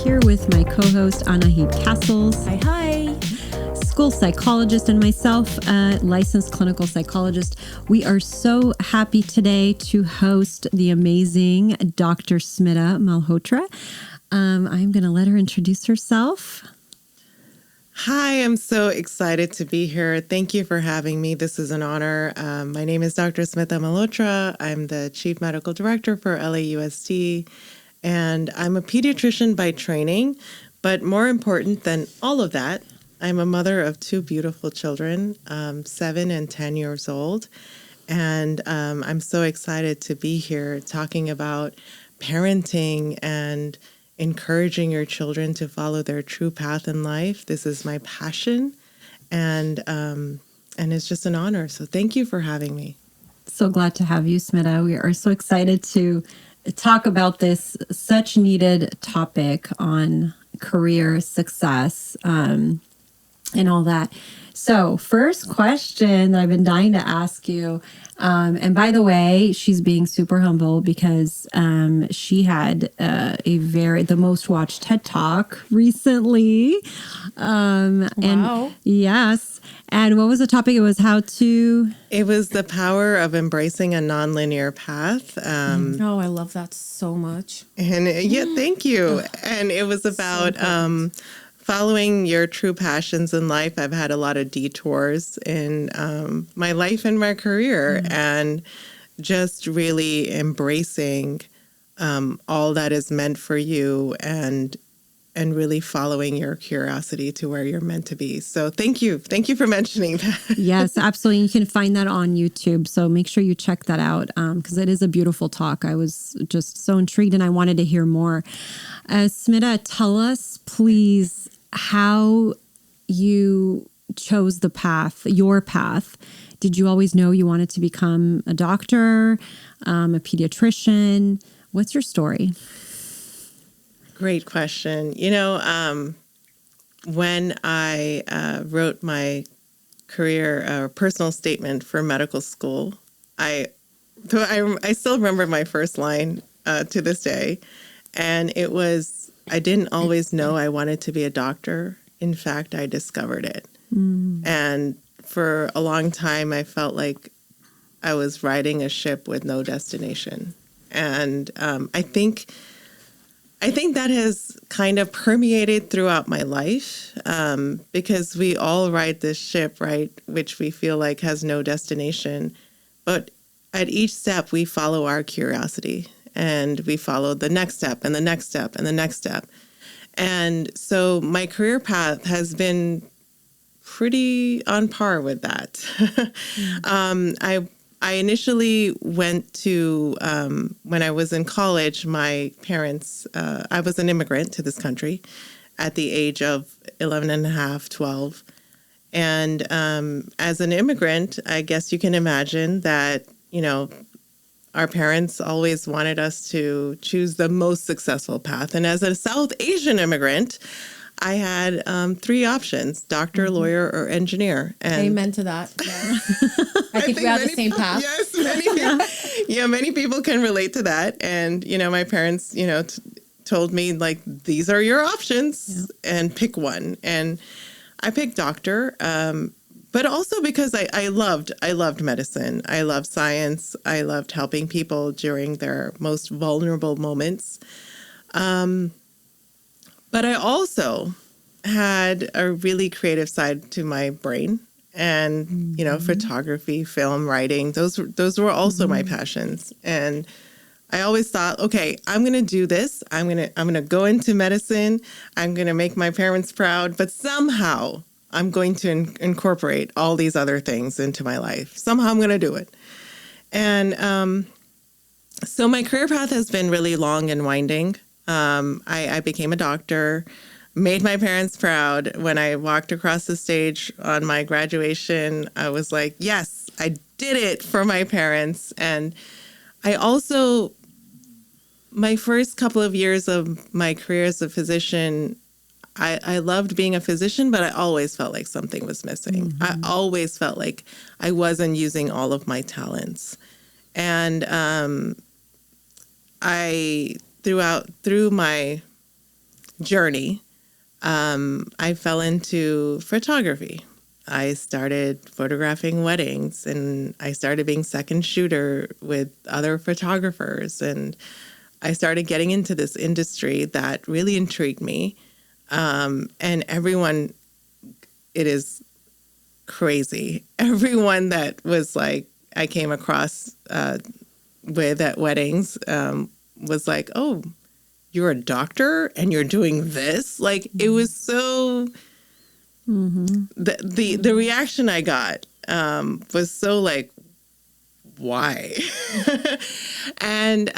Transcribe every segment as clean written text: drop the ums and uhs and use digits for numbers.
here with my co-host Anahit Hi. School psychologist, and myself, licensed clinical psychologist. We are so happy today to host the amazing Dr. Smita Malhotra. I'm going to let her introduce herself. Hi, I'm so excited to be here. Thank you for having me. This is an honor. My name is Dr. Smita Mahotra. I'm the Chief Medical Director for LAUSD, and I'm a pediatrician by training. But more important than all of that, I'm a mother of two beautiful children, 7 and 10 years old. And I'm so excited to be here talking about parenting and encouraging your children to follow their true path in life. This is my passion, and it's just an honor. So thank you for having me. So glad to have you, Smita. We are so excited to talk about this such needed topic on career success and all that. So first question that I've been dying to ask you, and by the way, she's being super humble because she had the most watched TED Talk recently. Wow. And yes. And what was the topic? It was It was the power of embracing a nonlinear path. Oh, I love that so much. And thank you. And it was about following your true passions in life. I've had a lot of detours in my life and my career, and just really embracing all that is meant for you, and really following your curiosity to where you're meant to be. So thank you for mentioning that. Yes, absolutely. You can find that on YouTube, so make sure you check that out because it is a beautiful talk. I was just so intrigued and I wanted to hear more. Smita, tell us, please, how you chose your path. Did you always know you wanted to become a doctor, a pediatrician? What's your story? Great question. When I wrote my career personal statement for medical school, I still remember my first line to this day, and it was, I didn't always know I wanted to be a doctor. In fact, I discovered it. And for a long time, I felt like I was riding a ship with no destination. And I think that has kind of permeated throughout my life, because we all ride this ship, right, which we feel like has no destination. But at each step, we follow our curiosity, and we follow the next step and the next step and the next step. And so my career path has been pretty on par with that. I initially went to, when I was in college, my parents, I was an immigrant to this country at the age of 11 and a half, 12. And as an immigrant, I guess you can imagine that, our parents always wanted us to choose the most successful path. And as a South Asian immigrant, I had 3 options: doctor, lawyer, or engineer. And amen to that. Yeah. I think we have the same path. Yes, many people can relate to that. And, my parents, told me, like, these are your options and pick one. And I picked doctor, but also because I loved medicine. I loved science. I loved helping people during their most vulnerable moments. But I also had a really creative side to my brain, and, photography, film, writing, those were also my passions. And I always thought, okay, I'm going to do this. I'm going to go into medicine. I'm going to make my parents proud, but somehow I'm going to incorporate all these other things into my life. Somehow I'm going to do it. And so my career path has been really long and winding. I became a doctor, made my parents proud. When I walked across the stage on my graduation, I was like, yes, I did it for my parents. And I also, my first couple of years of my career as a physician, I loved being a physician, but I always felt like something was missing. I always felt like I wasn't using all of my talents. And through my journey, I fell into photography. I started photographing weddings, and I started being second shooter with other photographers. And I started getting into this industry that really intrigued me. And everyone, it is crazy. Everyone that was like, I came across with at weddings was like, oh, you're a doctor and you're doing this? Like, it was so... The reaction I got was so like, why? And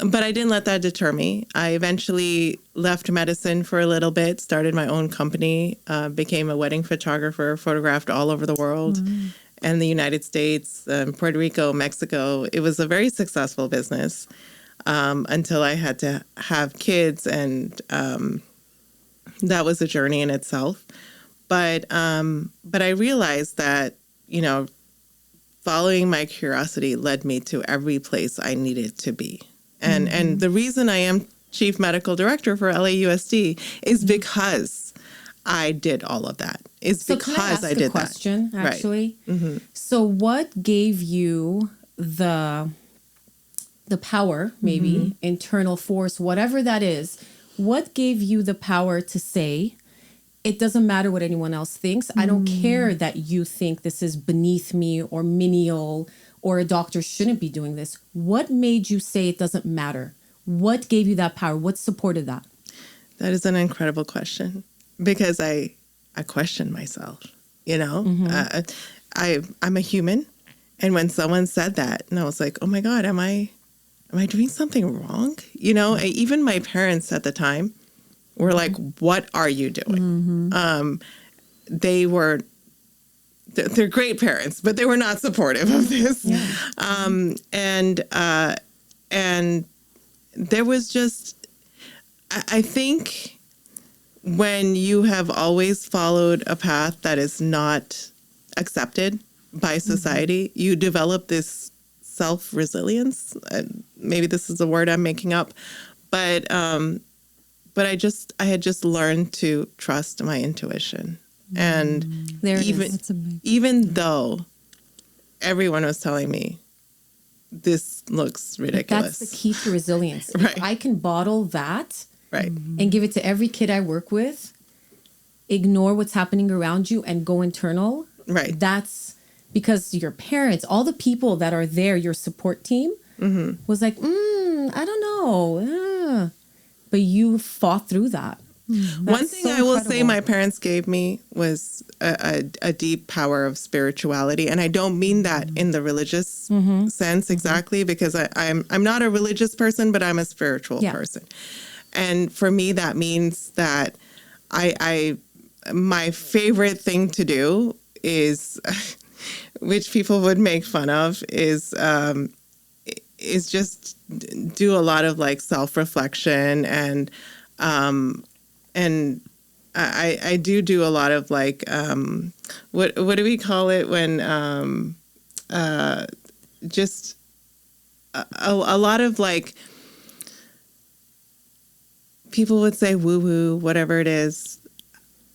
but I didn't let that deter me. I eventually left medicine for a little bit, started my own company, became a wedding photographer, photographed all over the world and the United States, Puerto Rico, Mexico. It was a very successful business until I had to have kids, and that was a journey in itself. But I realized that, following my curiosity led me to every place I needed to be. And the reason I am chief medical director for LAUSD is because I did all of that. It's So because can I ask I did a question, that. actually? Right. So what gave you the power, maybe internal force, whatever that is, what gave you the power to say, it doesn't matter what anyone else thinks. I don't care that you think this is beneath me or menial or a doctor shouldn't be doing this. What made you say it doesn't matter? What gave you that power? What supported that? That is an incredible question, because I questioned myself, I'm a human. And when someone said that, and I was like, oh my God, am I doing something wrong? Even my parents at the time were like, what are you doing? They're great parents, but they were not supportive of this. Yeah. And there was just, I think when you have always followed a path that is not accepted by society, you develop this self-resilience. Maybe this is a word I'm making up, but I had just learned to trust my intuition. And even though everyone was telling me this looks ridiculous. That's the key to resilience. Right. If I can bottle that right. and give it to every kid I work with, ignore what's happening around you and go internal. Right. That's because your parents, all the people that are there, your support team, was like, I don't know. But you fought through that. One thing I will say my parents gave me was a deep power of spirituality. And I don't mean that in the religious sense exactly, because I'm not a religious person, but I'm a spiritual person. And for me, that means that my favorite thing to do is, which people would make fun of, is just do a lot of like self-reflection, and I do a lot of like what do we call it when just a lot of like, people would say woo woo, whatever it is.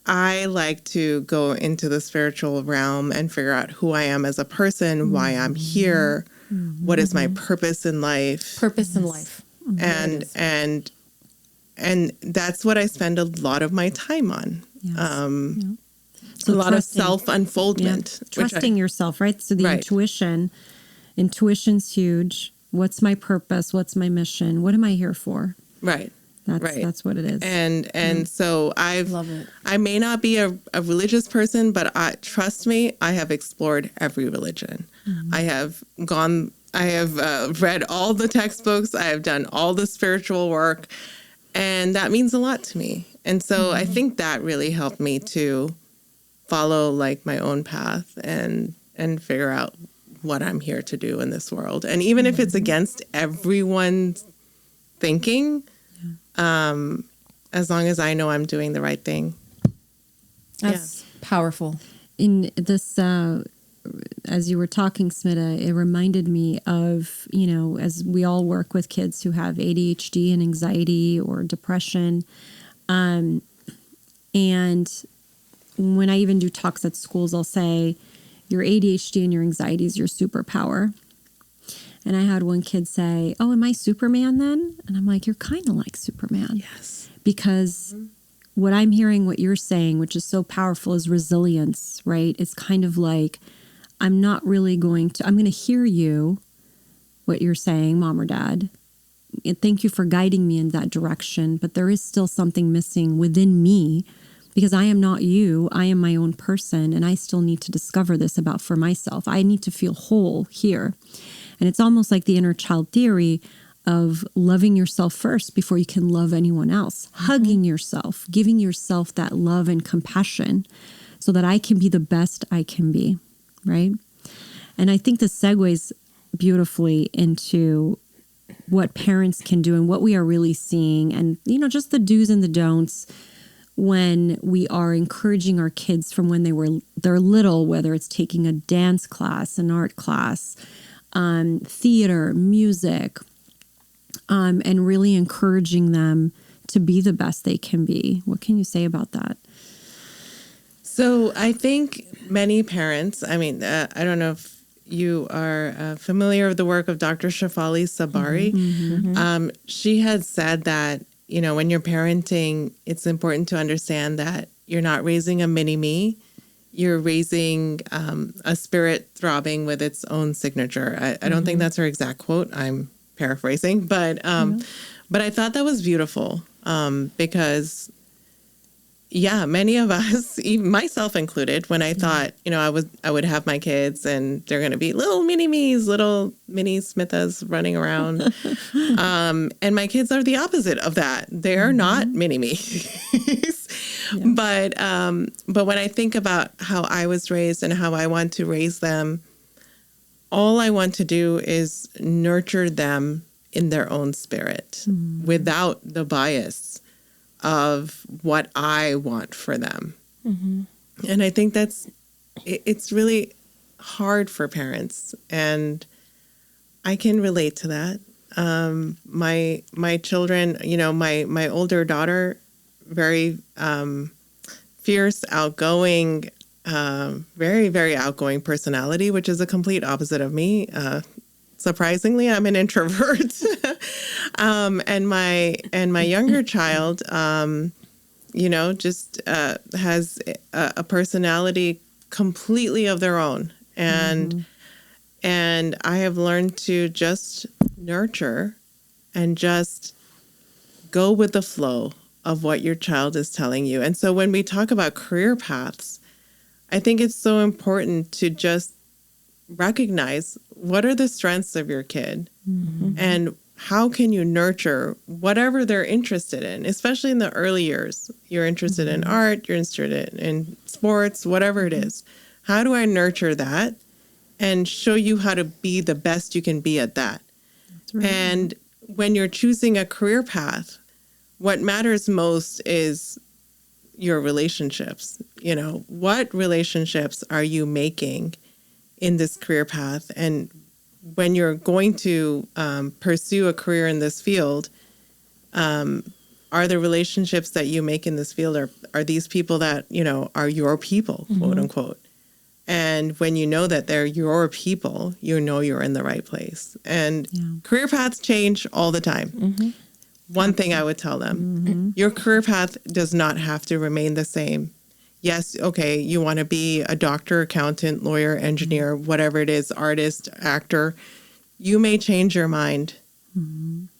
I like to go into the spiritual realm and figure out who I am as a person, why I'm here, what is my purpose in life. Purpose in life. And that's what I spend a lot of my time on. So a lot of self-unfoldment. Trusting yourself, right? So the intuition's huge. What's my purpose? What's my mission? What am I here for? Right. That's what it is. And so Love it. I may not be a religious person, but trust me, I have explored every religion. I have read all the textbooks. I have done all the spiritual work, and that means a lot to me. And so I think that really helped me to follow like my own path and figure out what I'm here to do in this world. And even if it's against everyone's thinking, as long as I know I'm doing the right thing. That's powerful. In this as you were talking, Smita, it reminded me of, as we all work with kids who have ADHD and anxiety or depression. And when I even do talks at schools, I'll say, your ADHD and your anxiety is your superpower. And I had one kid say, "Oh, am I Superman then?" And I'm like, "You're kind of like Superman." Yes. Because what I'm hearing, what you're saying, which is so powerful, is resilience, right? It's kind of like, I'm going to hear you, what you're saying, mom or dad. And thank you for guiding me in that direction. But there is still something missing within me because I am not you. I am my own person. And I still need to discover this for myself. I need to feel whole here. And it's almost like the inner child theory of loving yourself first before you can love anyone else, hugging yourself, giving yourself that love and compassion so that I can be the best I can be, right? And I think this segues beautifully into what parents can do and what we are really seeing and, just the do's and the don'ts when we are encouraging our kids from when they're little, whether it's taking a dance class, an art class, theater, music, and really encouraging them to be the best they can be. What can you say about that? So I think many parents, I don't know if you are familiar with the work of Dr. Shefali Sabari. She had said that, when you're parenting, it's important to understand that you're not raising a mini-me. You're raising a spirit throbbing with its own signature. I don't think that's her exact quote. I'm paraphrasing, but I thought that was beautiful because, many of us, even myself included, when I thought, I would have my kids and they're going to be little mini-me's, little mini Smithas running around. And my kids are the opposite of that. They're not mini-me's. But when I think about how I was raised and how I want to raise them, all I want to do is nurture them in their own spirit without the bias of what I want for them. And I think it's really hard for parents. And I can relate to that. My children, my older daughter, very fierce, outgoing, very, very outgoing personality, which is a complete opposite of me. Surprisingly, I'm an introvert. And my younger child, just has a personality completely of their own. And I have learned to just nurture and just go with the flow of what your child is telling you. And so when we talk about career paths, I think it's so important to just recognize what are the strengths of your kid and how can you nurture whatever they're interested in, especially in the early years. You're interested in art, you're interested in sports, whatever it is. How do I nurture that and show you how to be the best you can be at that? That's right. And when you're choosing a career path, what matters most is your relationships. What relationships are you making in this career path? And when you're going to pursue a career in this field, are the relationships that you make in this field, are these people that, are your people, quote unquote? And when you know that they're your people, you're in the right place. And career paths change all the time. One thing I would tell them, your career path does not have to remain the same. Yes, okay, you want to be a doctor, accountant, lawyer, engineer, whatever it is, artist, actor. You may change your mind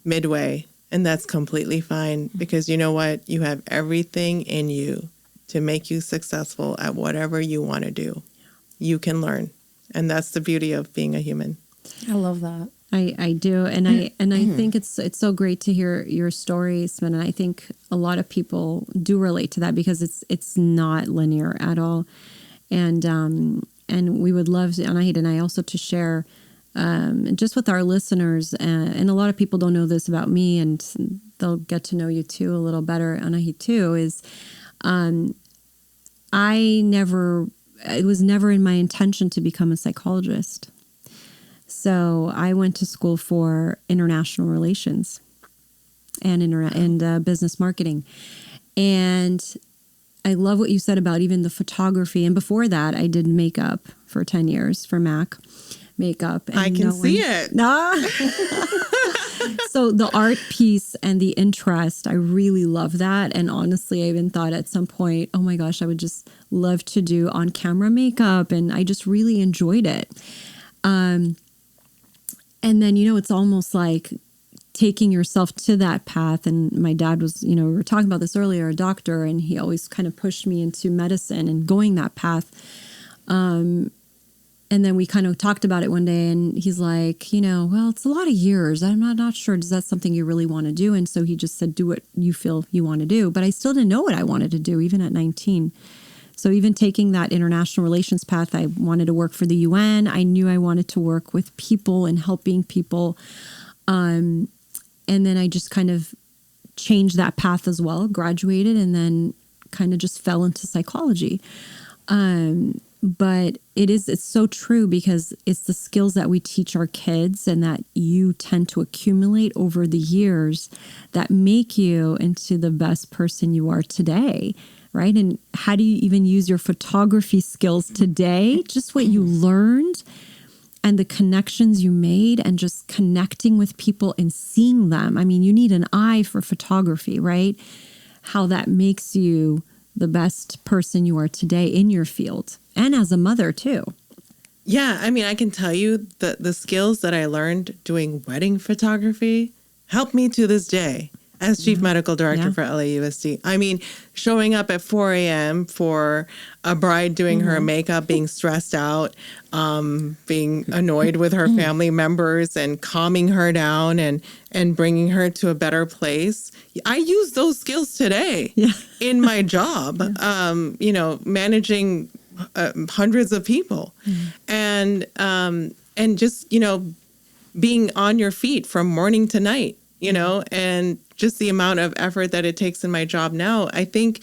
midway, and that's completely fine because you know what? You have everything in you to make you successful at whatever you want to do. You can learn, and that's the beauty of being a human. I love that. I do, and I think it's so great to hear your stories, and I think a lot of people do relate to that because it's not linear at all, and we would love, Anahit and I, also to share just with our listeners, and a lot of people don't know this about me, and they'll get to know you too a little better, Anahit too, is I never it was never in my intention to become a psychologist. So I went to school for international relations and business marketing. And I love what you said about even the photography. And before that, I did makeup for 10 years for MAC makeup. And I can see it. So the art piece and the interest, I really love that. And honestly, I even thought at some point, oh my gosh, I would just love to do on-camera makeup. And I just really enjoyed it. And then, it's almost like taking yourself to that path. And my dad was, we were talking about this earlier, a doctor, and he always kind of pushed me into medicine and going that path. And then we kind of talked about it one day, and he's like, well, it's a lot of years. I'm not sure. Is that something you really want to do? And so he just said, do what you feel you want to do. But I still didn't know what I wanted to do, even at 19. So even taking that international relations path, I wanted to work for the UN. I knew I wanted to work with people and helping people. And then I just kind of changed that path as well, graduated, and then kind of just fell into psychology. But it's so true, because it's the skills that we teach our kids and that you tend to accumulate over the years that make you into the best person you are today, right? And how do you even use your photography skills today? Just what you learned and the connections you made and just connecting with people and seeing them. I mean, you need an eye for photography, right? How that makes you the best person you are today in your field, and as a mother too. Yeah, I mean, I can tell you that the skills that I learned doing wedding photography help me to this day as chief medical director for LAUSD. I mean, showing up at 4 a.m. for a bride doing her makeup, being stressed out, being annoyed with her family members, and calming her down and bringing her to a better place. I use those skills today in my job, managing hundreds of people, and just, being on your feet from morning to night, and just the amount of effort that it takes in my job now. I think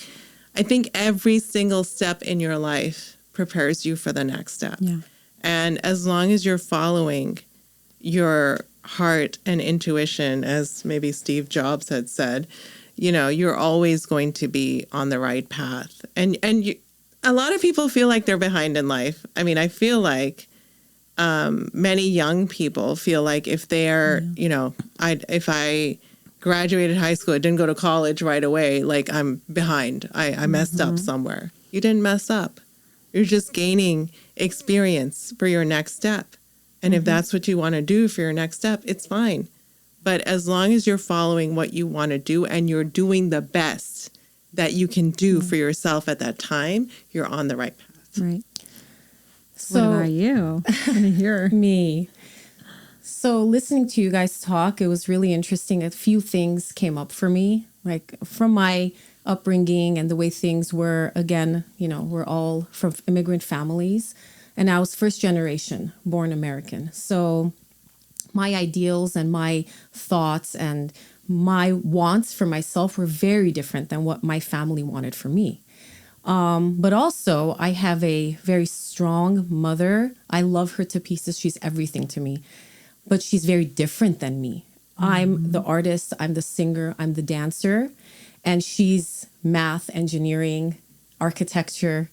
every single step in your life prepares you for the next step. Yeah. And as long as you're following your heart and intuition, as maybe Steve Jobs had said, you're always going to be on the right path. And a lot of people feel like they're behind in life. I mean, I feel like many young people feel like if they're, if I graduated high school, I didn't go to college right away, like I'm behind. I messed up somewhere. You didn't mess up. You're just gaining experience for your next step. And if that's what you want to do for your next step, it's fine. But as long as you're following what you want to do and you're doing the best that you can do for yourself at that time, you're on the right path. Right. So, what about you? I want to hear. Me. So listening to you guys talk, it was really interesting. A few things came up for me, like from my upbringing and the way things were. Again, we're all from immigrant families, and I was first generation born American. So my ideals and my thoughts and my wants for myself were very different than what my family wanted for me. But also, I have a very strong mother. I love her to pieces. She's everything to me. But she's very different than me. I'm the artist, I'm the singer, I'm the dancer, and she's math, engineering, architecture.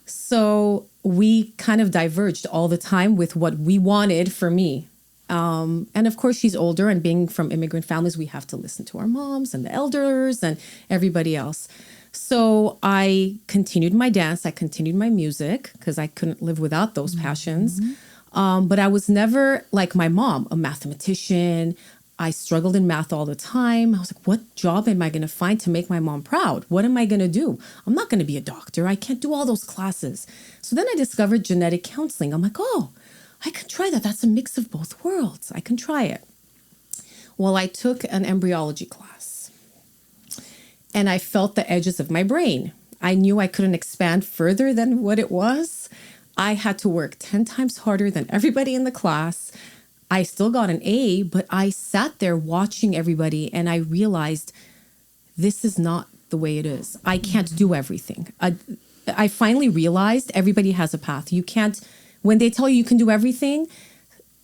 So we kind of diverged all the time with what we wanted for me. And of course, she's older, and being from immigrant families, we have to listen to our moms and the elders and everybody else. So I continued my dance, I continued my music, because I couldn't live without those passions. But I was never like my mom, a mathematician. I struggled in math all the time. I was like, what job am I going to find to make my mom proud? What am I going to do? I'm not going to be a doctor. I can't do all those classes. So then I discovered genetic counseling. I'm like, oh, I can try that. That's a mix of both worlds. I can try it. Well, I took an embryology class and I felt the edges of my brain. I knew I couldn't expand further than what it was. I had to work 10 times harder than everybody in the class. I still got an A, but I sat there watching everybody and I realized this is not the way it is. I can't do everything. I finally realized everybody has a path. You can't, when they tell you you can do everything,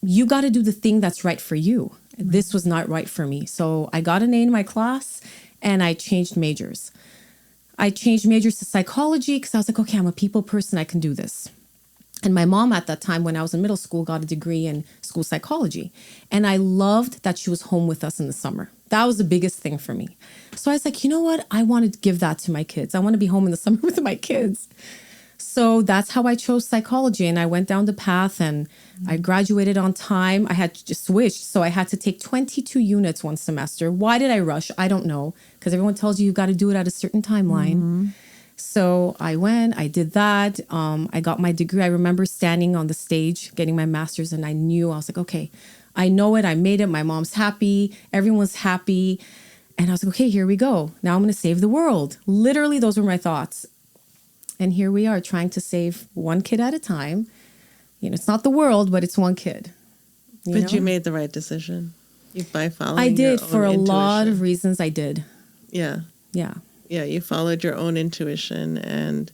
you got to do the thing that's right for you. This was not right for me. So I got an A in my class and I changed majors. I changed majors to psychology because I was like, okay, I'm a people person. I can do this. And my mom at that time, when I was in middle school, got a degree in school psychology. And I loved that she was home with us in the summer. That was the biggest thing for me. So I was like, you know what? I want to give that to my kids. I want to be home in the summer with my kids. So that's how I chose psychology. And I went down the path and I graduated on time. I had just switched. So I had to take 22 units one semester. Why did I rush? I don't know. Because everyone tells you got to do it at a certain timeline. So I went, I did that. I got my degree. I remember standing on the stage, getting my master's, and I knew, I was like, okay, I know it. I made it. My mom's happy. Everyone's happy. And I was like, okay, here we go. Now I'm going to save the world. Literally, those were my thoughts. And here we are trying to save one kid at a time. You know, it's not the world, but it's one kid. But you made the right decision by following I did your own for a intuition. lot of reasons. I did. Yeah. Yeah. Yeah, you followed your own intuition, and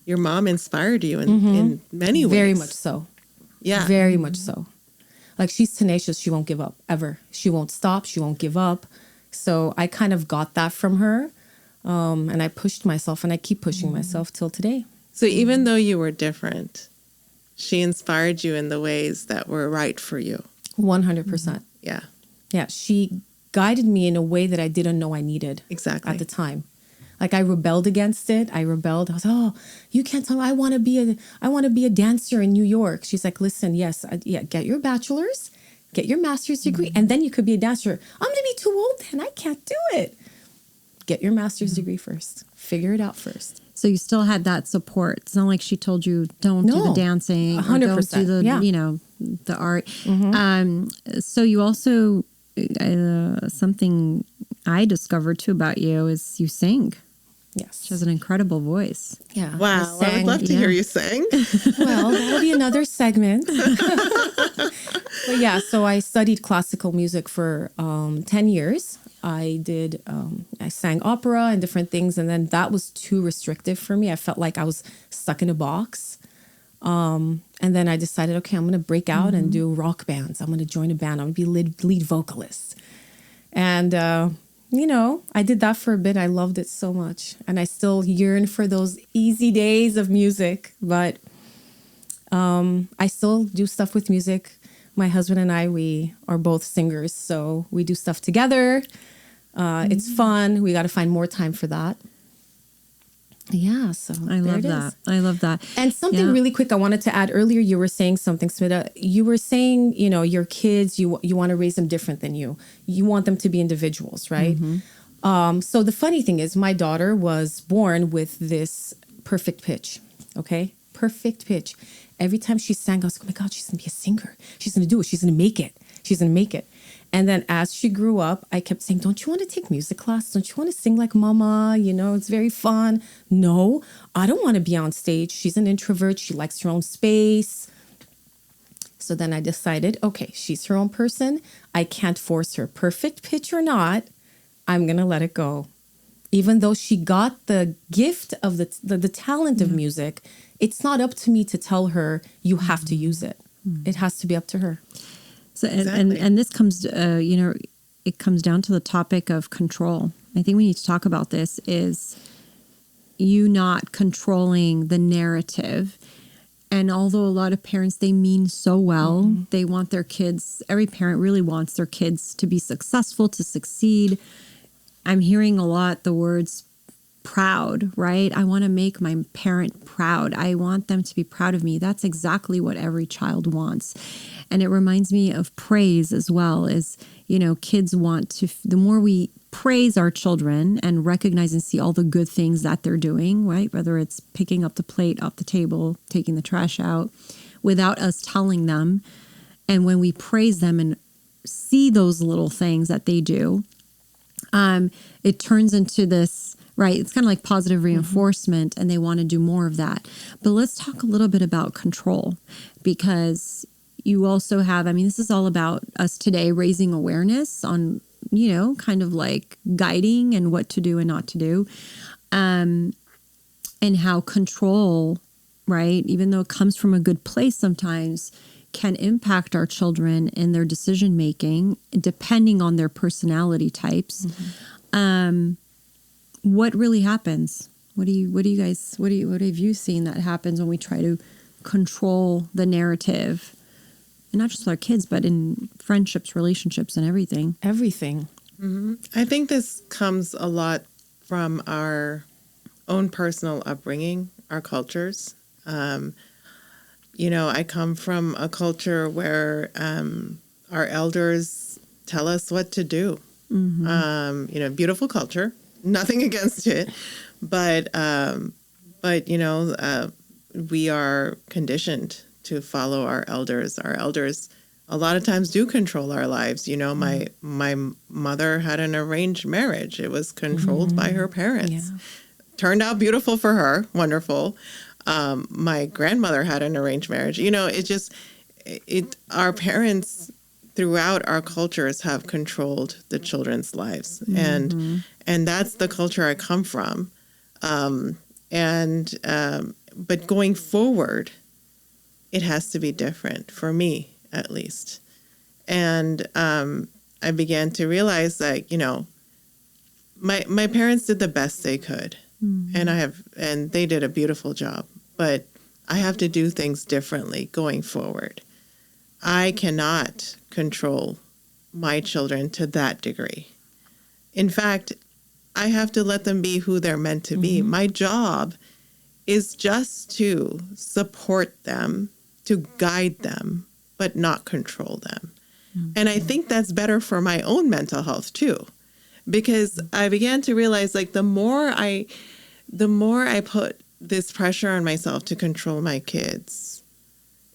your mom inspired you in many ways. Very much so. Yeah. Very much so. Like, she's tenacious. She won't give up, ever. She won't stop. She won't give up. So I kind of got that from her. And I pushed myself, and I keep pushing myself till today. So even though you were different, she inspired you in the ways that were right for you. 100%. Yeah, Yeah. She guided me in a way that I didn't know I needed exactly. at the time. Like, I rebelled against it. I rebelled. I was, oh, you can't tell me I want to be a dancer in New York. She's like, listen, yes, get your bachelor's, get your master's degree, and then you could be a dancer. I'm going to be too old then. I can't do it. Get your master's degree first. Figure it out first. So you still had that support. It's not like she told you don't do the dancing, 100%, or don't do the the art. So you also something I discovered too about you is you sing. Yes. She has an incredible voice. Yeah. Wow, I would love to hear you sing. Well, that'll be another segment. But yeah, so I studied classical music for 10 years. I sang opera and different things. And then that was too restrictive for me. I felt like I was stuck in a box. And then I decided, okay, I'm going to break out and do rock bands. I'm going to join a band. I'm going to be lead vocalist. And, I did that for a bit. I loved it so much. And I still yearn for those easy days of music. But I still do stuff with music. My husband and I, we are both singers. So we do stuff together. It's fun. We got to find more time for that. Yeah, so I love that. I love that. And something really quick I wanted to add earlier, you were saying something, Smita. You were saying, your kids, you want to raise them different than you. You want them to be individuals, right? So the funny thing is my daughter was born with this perfect pitch, okay? Perfect pitch. Every time she sang, I was like, oh my God, she's going to be a singer. She's going to do it. She's going to make it. She's going to make it. And then as she grew up, I kept saying, don't you want to take music class? Don't you want to sing like mama? It's very fun. No, I don't want to be on stage. She's an introvert. She likes her own space. So then I decided, okay, she's her own person. I can't force her. Perfect pitch or not, I'm going to let it go. Even though she got the gift of the talent of music, it's not up to me to tell her you have to use it. It has to be up to her. So Exactly. and this comes, it comes down to the topic of control. I think we need to talk about this is you not controlling the narrative. And although a lot of parents, they mean so well, they want their kids, every parent really wants their kids to be successful, to succeed. I'm hearing a lot the words proud, right? I want to make my parent proud. I want them to be proud of me. That's exactly what every child wants. And it reminds me of praise as well as, kids want to, the more we praise our children and recognize and see all the good things that they're doing, right? Whether it's picking up the plate off the table, taking the trash out without us telling them. And when we praise them and see those little things that they do, it turns into this, right? It's kind of like positive reinforcement, and they want to do more of that. But let's talk a little bit about control, because you also have, this is all about us today raising awareness on, kind of like guiding and what to do and not to do. And and how control, right, even though it comes from a good place sometimes, can impact our children in their decision making depending on their personality types. What really happens? What have you seen that happens when we try to control the narrative, and not just with our kids, but in friendships, relationships, and everything? Everything. I think this comes a lot from our own personal upbringing, our cultures. I come from a culture where our elders tell us what to do. Beautiful culture, nothing against it, but we are conditioned to follow our elders. Our elders a lot of times do control our lives. My mother had an arranged marriage. It was controlled by her parents. Yeah. Turned out beautiful for her, wonderful. My grandmother had an arranged marriage. Our parents throughout our cultures have controlled the children's lives. And that's the culture I come from. But going forward, it has to be different for me, at least. And I began to realize that, my parents did the best they could. And they did a beautiful job, but I have to do things differently going forward. I cannot control my children to that degree. In fact, I have to let them be who they're meant to be. My job is just to support them, to guide them, but not control them. And I think that's better for my own mental health too, because I began to realize, like, the more I put this pressure on myself to control my kids,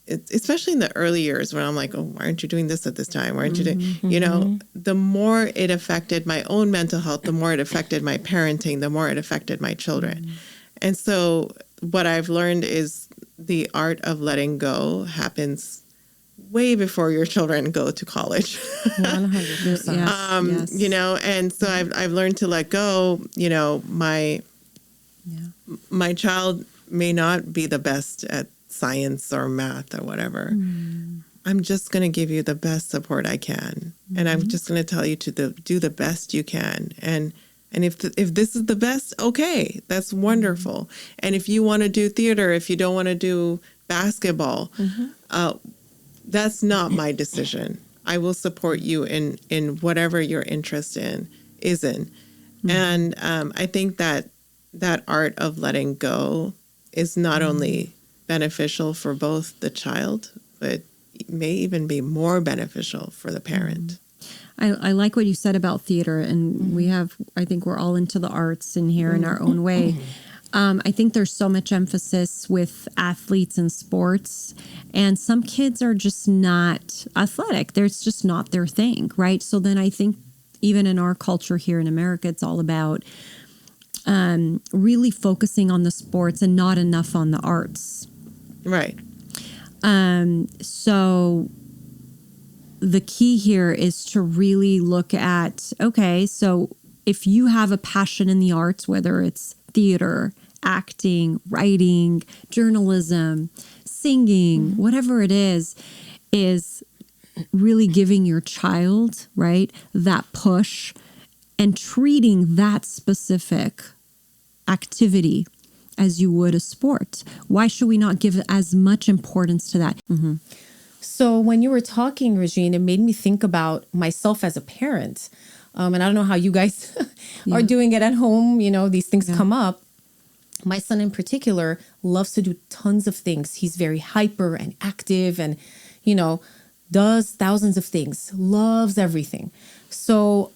especially in the early years when I'm like, oh, why aren't you doing this at this time? Why aren't you doing, the more it affected my own mental health, the more it affected my parenting, the more it affected my children. And so what I've learned is the art of letting go happens way before your children go to college. 100%. Yes. And so I've learned to let go. My child may not be the best at science or math or whatever. I'm just going to give you the best support I can. And I'm just going to tell you to do the best you can. And if this is the best, okay, that's wonderful. And if you want to do theater, if you don't want to do basketball, that's not my decision. I will support you in whatever your interest is in. And I think that art of letting go is not only beneficial for both the child, but it may even be more beneficial for the parent. I like what you said about theater, and I think we're all into the arts in here in our own way. I think there's so much emphasis with athletes and sports, and some kids are just not athletic. It's just not their thing, right? So then I think even in our culture here in America, it's all about really focusing on the sports and not enough on the arts. Right. So the key here is to really look at, okay, so if you have a passion in the arts, whether it's theater, acting, writing, journalism, singing, whatever it is really giving your child, right, that push and treating that specific activity as you would a sport. Why should we not give as much importance to that? So when you were talking, Regine, it made me think about myself as a parent. And I don't know how you guys are doing it at home. These things come up. My son in particular loves to do tons of things. He's very hyper and active and, does thousands of things, loves everything. So,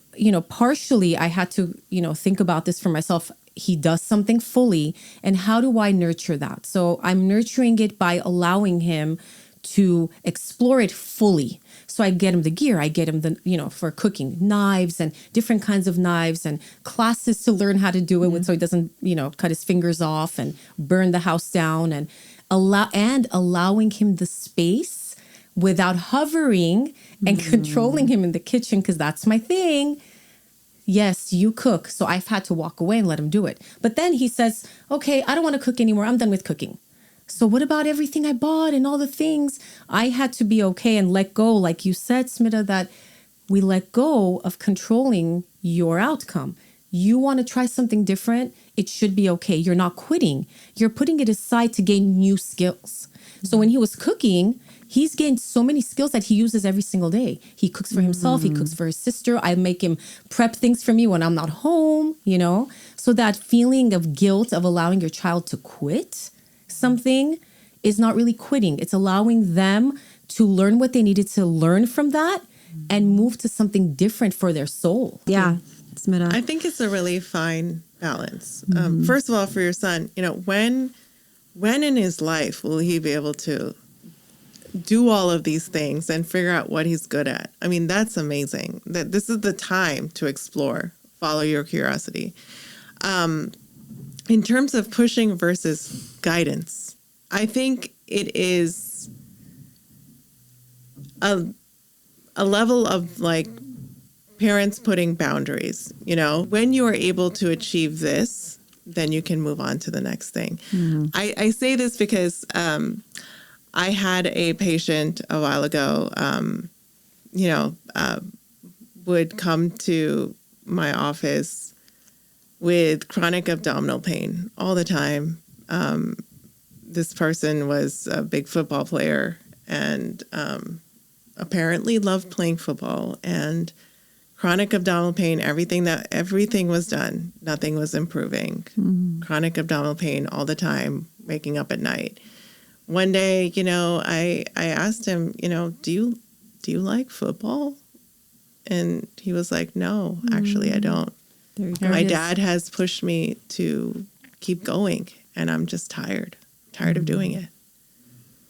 partially I had to, think about this for myself. He does something fully, and how do I nurture that? So I'm nurturing it by allowing him to explore it fully. So I get him the gear, I get him the, for cooking, knives and different kinds of knives and classes to learn how to do it with, so he doesn't, cut his fingers off and burn the house down, and allowing him the space without hovering and controlling him in the kitchen, because that's my thing. yes, you cook. So I've had to walk away and let him do it. But then he says, okay, I don't want to cook anymore. I'm done with cooking. So what about everything I bought and all the things? I had to be okay and let go. Like you said, Smita, that we let go of controlling your outcome. You want to try something different, it should be okay. You're not quitting. You're putting it aside to gain new skills. So when he was cooking, he's gained so many skills that he uses every single day. He cooks for himself. He cooks for his sister. I make him prep things for me when I'm not home, you know? So that feeling of guilt of allowing your child to quit something is not really quitting. It's allowing them to learn what they needed to learn from that and move to something different for their soul. Yeah. Smita. I think it's a really fine balance. First of all, for your son, when in his life will he be able to do all of these things and figure out what he's good at? I mean, that's amazing. That this is the time to explore, follow your curiosity. In terms of pushing versus guidance, I think it is a level of like parents putting boundaries. When you are able to achieve this, then you can move on to the next thing. I say this because I had a patient a while ago, would come to my office with chronic abdominal pain all the time. This person was a big football player and apparently loved playing football, and chronic abdominal pain, everything was done. Nothing was improving. Chronic abdominal pain all the time, waking up at night. One day, I asked him, do you like football? And he was like, no, actually, I don't. There you go. My dad has pushed me to keep going, and I'm just tired of doing it.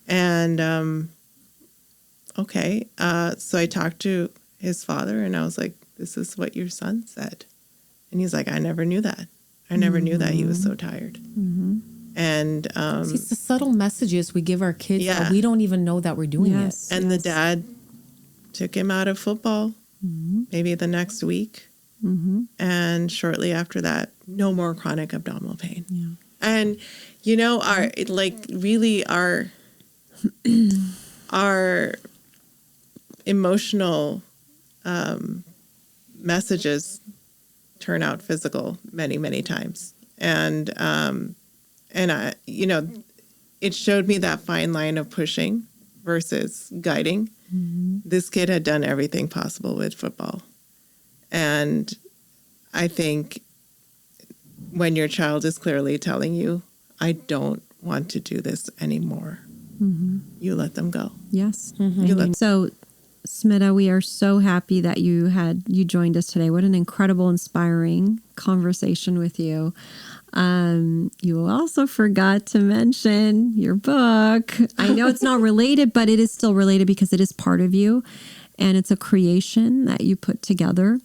And, okay. So I talked to his father, and I was like, this is what your son said. And he's like, I never knew that. I never knew that he was so tired. And See, it's the subtle messages we give our kids Yeah. that we don't even know that we're doing Yes. it. and the dad took him out of football maybe the next week. And shortly after that, no more chronic abdominal pain. Yeah. And our emotional messages turn out physical many, many times. And it showed me that fine line of pushing versus guiding. This kid had done everything possible with football. And I think when your child is clearly telling you, I don't want to do this anymore, you let them go. Yes. You let So, Smita, we are so happy that you joined us today. What an incredible, inspiring conversation with you. You also forgot to mention your book. I know it's not related, but it is still related because it is part of you, and it's a creation that you put together.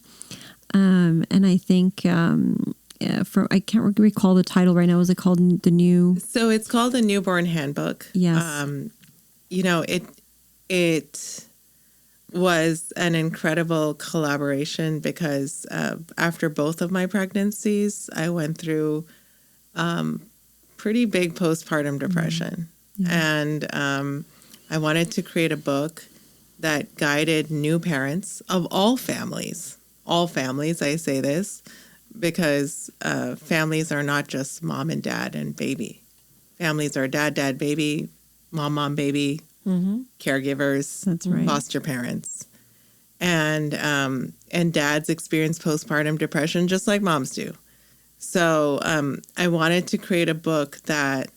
And I think I can't recall the title right now. Was it called The New? So it's called the Newborn Handbook. Yes. It was an incredible collaboration because after both of my pregnancies, I went through pretty big postpartum depression. And I wanted to create a book that guided new parents of all families, I say this, because families are not just mom and dad and baby. Families are dad, baby, mom, baby, caregivers, That's right. foster parents. And dads experience postpartum depression just like moms do. So I wanted to create a book that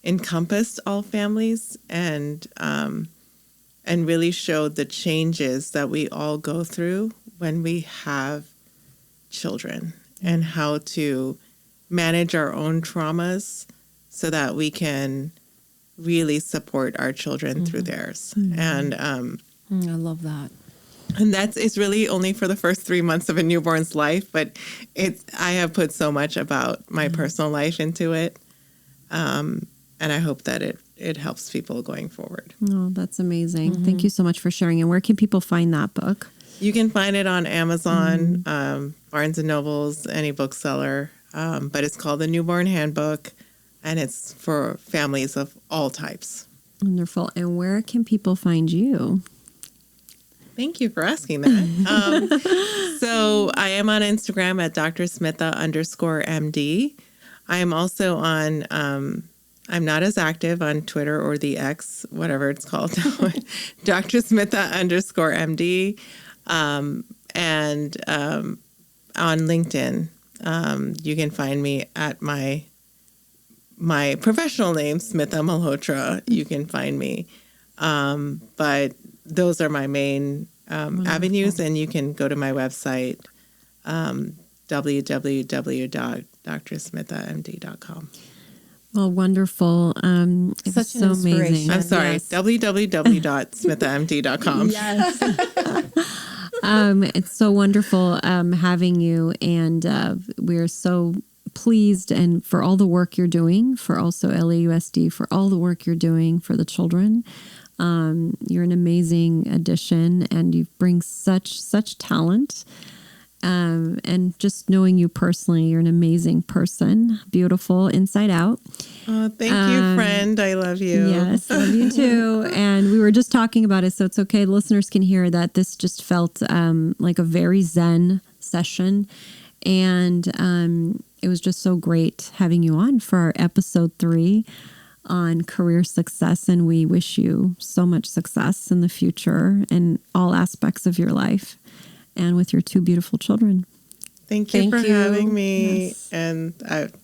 encompassed all families and really showed the changes that we all go through when we have children and how to manage our own traumas so that we can really support our children through theirs. And I love that. and it's really only for the first 3 months of a newborn's life, but I have put so much about my personal life into it. And I hope that it helps people going forward. Oh, that's amazing. Thank you so much for sharing. And where can people find that book? You can find it on Amazon, Barnes and Nobles, any bookseller. But it's called The Newborn Handbook, and it's for families of all types. Wonderful. And where can people find you? Thank you for asking that. So I am on Instagram at Dr. Smita _MD. I am also on, I'm not as active on Twitter or the X, whatever it's called, Dr. Smita _MD. And on LinkedIn, you can find me at my professional name, Smita Mahotra. You can find me. But those are my main avenues, and you can go to my website, www.drsmithamd.com. Well, wonderful. It was Such an so amazing. inspiration. I'm sorry, Yes. www.smithamd.com. Yes. It's so wonderful having you, and we're so pleased and for all the work you're doing, for also LAUSD, for all the work you're doing for the children. You're an amazing addition, and you bring such talent. And just knowing you personally, you're an amazing person, beautiful inside out. Oh, thank you, friend. I love you. Yes, love you too. And we were just talking about it, so it's okay. Listeners can hear that this just felt like a very zen session. And it was just so great having you on for our episode 3 on career success. And we wish you so much success in the future in all aspects of your life and with your 2 beautiful children. Thank you for having me. Yes. And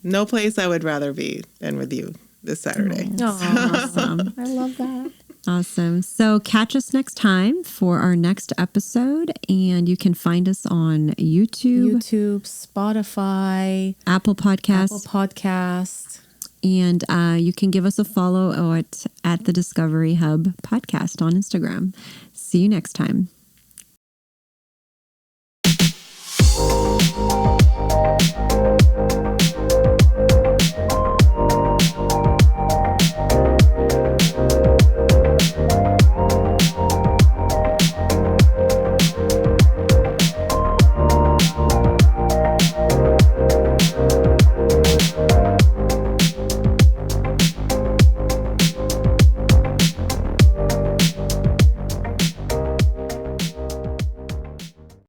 no place I would rather be than with you this Saturday. Awesome. I love that. Awesome. So catch us next time for our next episode. And you can find us on YouTube, Spotify, Apple Podcasts, Apple Podcast. and you can give us a follow at the Discovery Hub podcast on Instagram. See you next time.